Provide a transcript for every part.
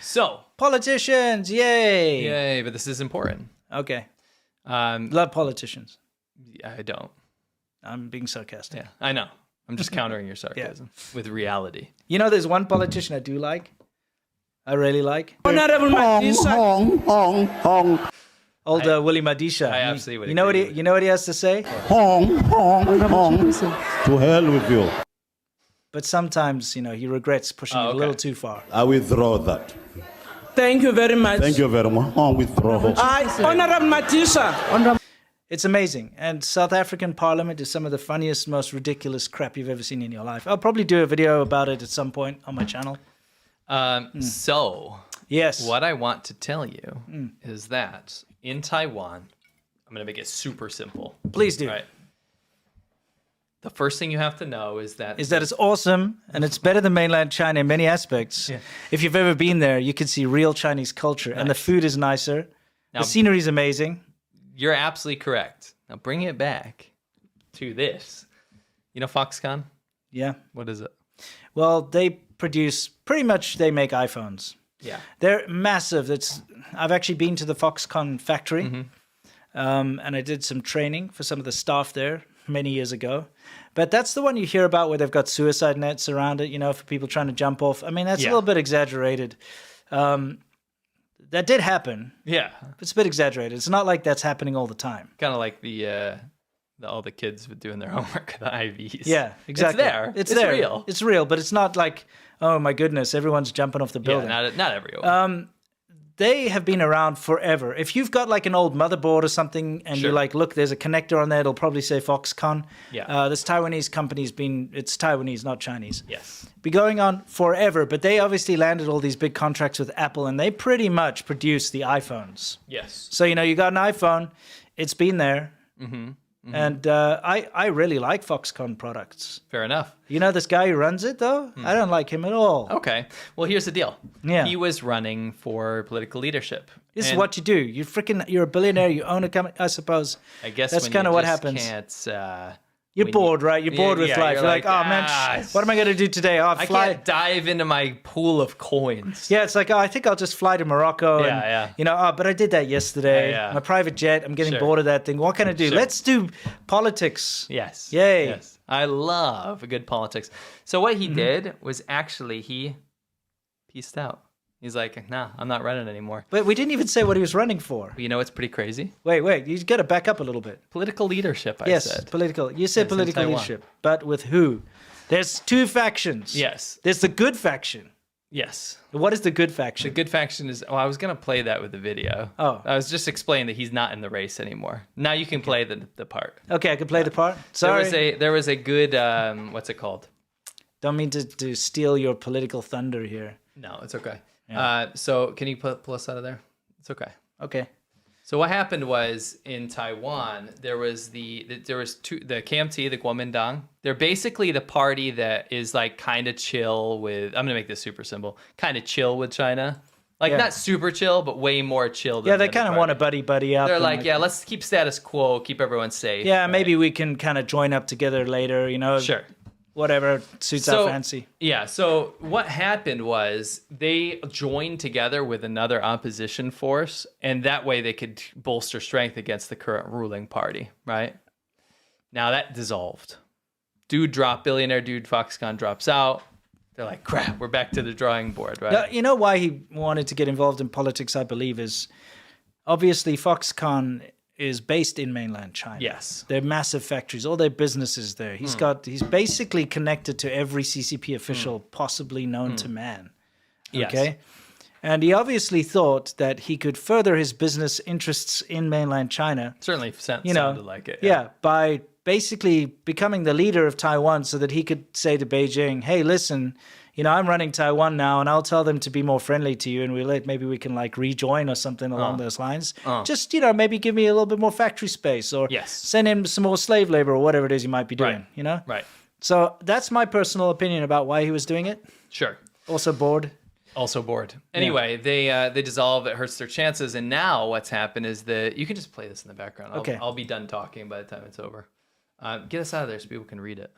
So, politicians, yay! yay, but this is important. Okay. Love politicians. I don't. I'm being sarcastic. Yeah, I know. I'm just countering your sarcasm with reality. You know, there's one politician I do like. I really like. Honorable Old Willie Madisha. I absolutely would you know what agree he, you know what he has to say? to hell with you. But sometimes, you know, he regrets pushing it a little too far. I withdraw that. Thank you very much. Thank you very much. I withdraw. Honorable Matisha. It's amazing. And South African Parliament is some of the funniest, most ridiculous crap you've ever seen in your life. I'll probably do a video about it at some point on my channel. So, yes, what I want to tell you is that in Taiwan, I'm going to make it super simple. Please do. Right. The first thing you have to know is that it's awesome and it's better than mainland China in many aspects. Yeah. If you've ever been there, you can see real Chinese culture and the food is nicer. Now, the scenery is amazing. You're absolutely correct. Now bring it back to this. You know Foxconn? Yeah. What is it? Well, they make iPhones. Yeah. They're massive. I've actually been to the Foxconn factory and I did some training for some of the staff there many years ago. But that's the one you hear about where they've got suicide nets around it, you know, for people trying to jump off. I mean, that's a little bit exaggerated. That did happen. Yeah. It's a bit exaggerated. It's not like that's happening all the time. Kind of like all the kids doing their homework with the IVs. Yeah, exactly. It's there. It's there. Real. It's real, but it's not like, oh my goodness, everyone's jumping off the building. Yeah, not everyone. They have been around forever. If you've got like an old motherboard or something and you're like, look, there's a connector on there, it'll probably say Foxconn. Yeah. This Taiwanese company's it's Taiwanese, not Chinese. Yes. Be going on forever, but they obviously landed all these big contracts with Apple and they pretty much produce the iPhones. Yes. So, you know, you got an iPhone, it's been there. And I really like Foxconn products. Fair enough. You know this guy who runs it, though? I don't like him at all. Okay. Well, here's the deal. Yeah. He was running for political leadership. This is what you do. You're a billionaire. You own a company. I suppose. I guess that's kind of what happens. You're bored, right? You're bored with life. You're like, oh man, what am I going to do today? I can't dive into my pool of coins. Yeah, it's like, I think I'll just fly to Morocco. Yeah. You know, but I did that yesterday. My private jet. I'm getting bored of that thing. What can I do? Let's do politics. Yes. Yay. Yes. I love good politics. So what he did was actually he peaced out. He's like, nah, I'm not running anymore. But we didn't even say what he was running for. You know, it's pretty crazy. Wait, you got to back up a little bit. Political leadership, I said. Yes, political. You said political leadership, but with who? There's two factions. Yes. There's the good faction. Yes. What is the good faction? The good faction is, I was going to play that with the video. Oh. I was just explaining that he's not in the race anymore. Now you can play the part. Okay, I can play the part. Sorry. There was a good, what's it called? Don't mean to steal your political thunder here. No, it's okay. Yeah. So can you pull us out of there? It's okay. Okay. So what happened was in Taiwan, there was the KMT, the Kuomintang. They're basically the party that is like kind of chill with, I'm going to make this super simple, kind of chill with China. Like not super chill, but way more chill than they kind of want to buddy up. They're like, let's keep status quo, keep everyone safe. Yeah, right? Maybe we can kind of join up together later, you know. Sure. Whatever suits our fancy. Yeah, so what happened was they joined together with another opposition force, and that way they could bolster strength against the current ruling party, right? Now that dissolved. Billionaire dude Foxconn drops out. They're like, crap, we're back to the drawing board, right? Now, you know why he wanted to get involved in politics, I believe, is obviously Foxconn is based in mainland China. Yes. They're massive factories, all their businesses there. He's basically connected to every CCP official possibly known to man. Yes. Okay? And he obviously thought that he could further his business interests in mainland China. Certainly sounded like it. Yeah, by basically becoming the leader of Taiwan so that he could say to Beijing, hey, listen, you know, I'm running Taiwan now and I'll tell them to be more friendly to you and maybe we can like rejoin or something along those lines. Just, you know, maybe give me a little bit more factory space or send in some more slave labor or whatever it is you might be doing, you know? Right. So that's my personal opinion about why he was doing it. Sure. Also bored. Anyway, they dissolve. It hurts their chances. And now what's happened is you can just play this in the background. I'll be done talking by the time it's over. Get us out of there so people can read it.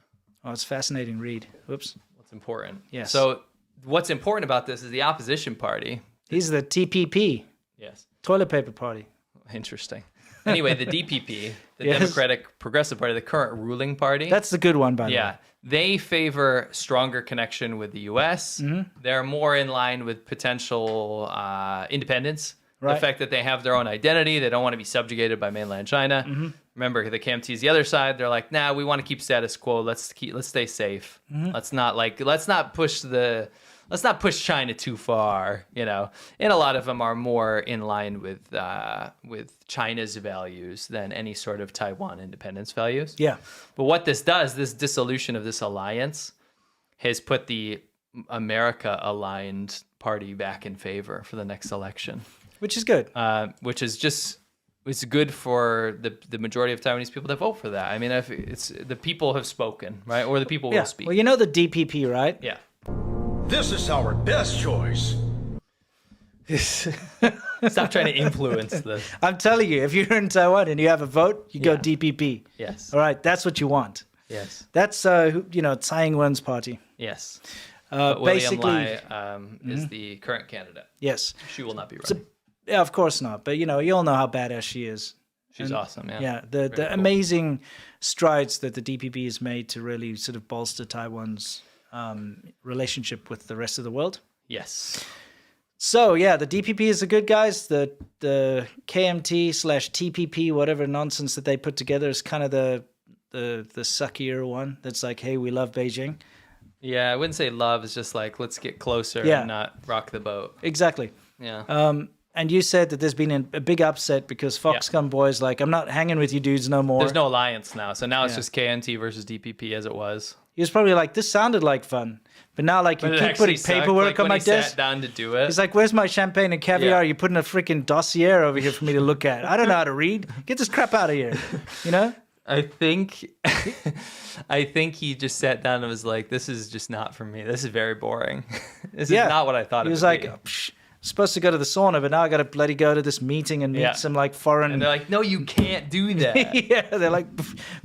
Oh, it's fascinating read. Whoops. What's important. Yes. So what's important about this is the opposition party He's the TPP, Yes. toilet paper party. Interesting. Anyway, the DPP, the Yes. Democratic Progressive Party, the current ruling party. That's the good one, by the way. Yeah. They favor stronger connection with the U.S. Mm-hmm. They're more in line with potential independence. Right. The fact that they have their own identity. They don't want to be subjugated by mainland China. Mm-hmm. Remember, the KMT is the other side. They're like, nah, we want to keep status quo. Let's stay safe. Mm-hmm. Let's not push China too far, you know. And a lot of them are more in line with China's values than any sort of Taiwan independence values. Yeah. But what this does, this dissolution of this alliance, has put the America-aligned party back in favor for the next election, Which is good. which is just it's good for the majority of Taiwanese people that vote for that. I mean, if it's the people have spoken, right, or the people Yeah. will speak. Well, you know the DPP, right? Yeah. This is our best choice. Stop trying to influence this. I'm telling you, if you're in Taiwan and you have a vote, you go Yeah. DPP. Yes. All right, that's what you want. Yes. That's Tsai Ing-wen's party. Yes. But William Basically, Lai is the current candidate. yes. She will not be running. Yeah, of course not. But you all know how badass she is. She's awesome. Yeah. Yeah, the Very cool. amazing strides that the DPP has made to really sort of bolster Taiwan's relationship with the rest of the world. Yes. So yeah, the DPP is the good guys. The KMT/TPP, whatever nonsense that they put together, is kind of the suckier one. That's like, hey, we love Beijing. Yeah, I wouldn't say love. It's just like, let's get closer Yeah. and not rock the boat. Exactly. Yeah. And you said that there's been a big upset because Foxconn boys like, I'm not hanging with you dudes no more. There's no alliance now. So now it's Yeah. just KNT versus DPP as it was. He was probably like, this sounded like fun. But now like you But it keep actually putting sucked. paperwork Like, on when my he sat desk. down to do it. He's like, where's my champagne and caviar? Yeah. You're putting a freaking dossier over here for me to look at. I don't know how to read. Get this crap out of here. You know? I think he just sat down and was like, this is just not for me. This is very boring. This is not what I thought it He was would like, be. Psh, supposed to go to the sauna, but now I got to bloody go to this meeting and meet Yeah. some like foreign. And they're like, no, you can't do that. yeah, they're like,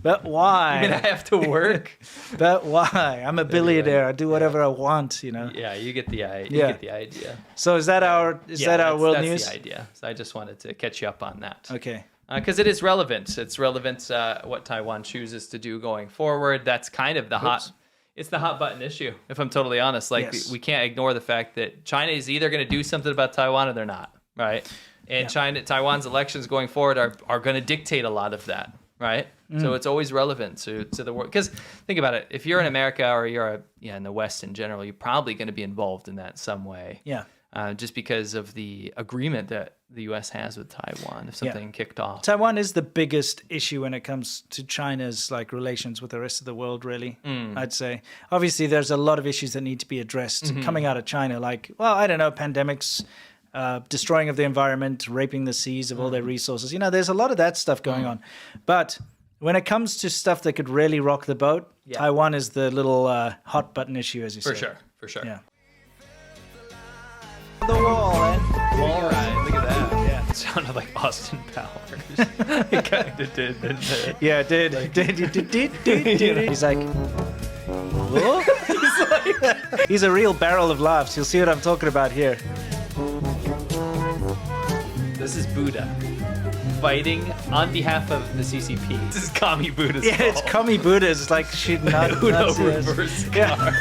but why? I mean, I have to work. But why? I'm a billionaire. I do whatever I want. Yeah, you get the Yeah. idea. So is that our world that's news? the idea. So I just wanted to catch you up on that. Okay. Because it is relevant. It's relevant what Taiwan chooses to do going forward. That's kind of the it's the hot button issue, if I'm totally honest. Like, Yes. we can't ignore the fact that China is either going to do something about Taiwan or they're not, right? And Taiwan's elections going forward are going to dictate a lot of that, right? So it's always relevant to the world. Because think about it. If you're in America or you're in the West in general, you're probably going to be involved in that in some way. Yeah. Just because of the agreement that the U.S. has with Taiwan, if something kicked off. Taiwan is the biggest issue when it comes to China's like relations with the rest of the world, really. I'd say. Obviously, there's a lot of issues that need to be addressed coming out of China, like, well, I don't know, pandemics, destroying of the environment, raping the seas of all their resources. There's a lot of that stuff going on. But when it comes to stuff that could really rock the boat, Taiwan is the little hot button issue, as you say. For sure. Yeah. The wall, man. All right, look at that. Yeah, it sounded like Austin Powers. It kind of did, didn't it? Yeah, it did. He's like, what? He's a real barrel of laughs. You'll see what I'm talking about here. This is Buddha fighting on behalf of the CCP. This is Kami Buddha's Yeah, it's fault. Kami Buddha. It's like shooting out. Uno Nazis. reverse Yeah.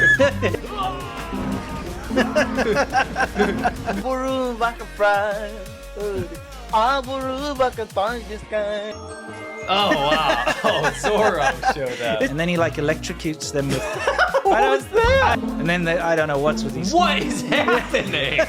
Oh, wow. Oh, Zorro showed up. And then he like electrocutes them with. What was that? And then I don't know what's with these. What is happening?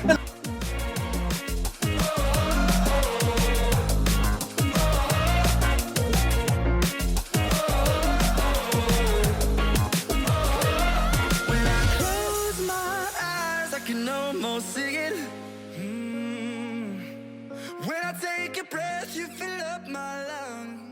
Close my eyes, I can almost see it. When I take a breath, you fill up my lungs.